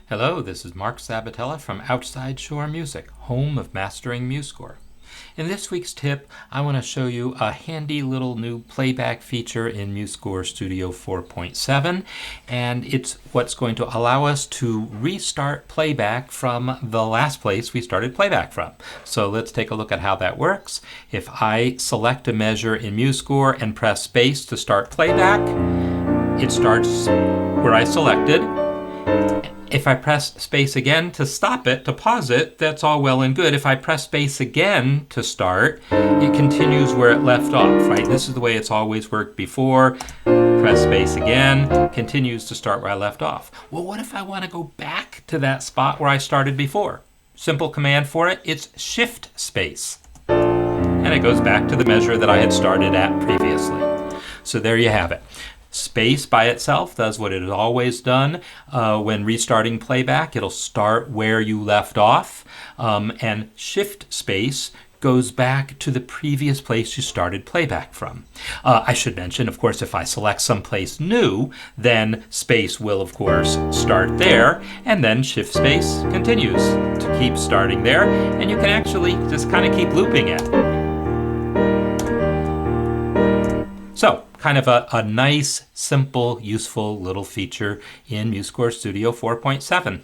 Hello, this is Mark Sabatella from Outside Shore Music, home of mastering MuseScore. In this week's tip, I want to show you a handy little new playback feature in MuseScore Studio 4.7, and it's what's going to allow us to restart playback from the last place we started playback from. So let's take a look at how that works. If I select a measure in MuseScore and press space to start playback, it starts where I selected. If I press space again to stop it, to pause it, that's all well and good. If I press space again to start, it continues where it left off, right? This is the way it's always worked before. Press space again, continues to start where I left off. Well, what if I want to go back to that spot where I started before? Simple command for it, it's Shift+Space. And it goes back to the measure that I had started at previously. So there you have it. Space by itself does what it has always done when restarting playback. It'll start where you left off, and Shift+Space goes back to the previous place you started playback from. I should mention, of course, if I select someplace new, then space will, of course, start there, and then Shift+Space continues to keep starting there, and you can actually just kind of keep looping it. So, kind of a nice, simple, useful little feature in MuseScore Studio 4.7.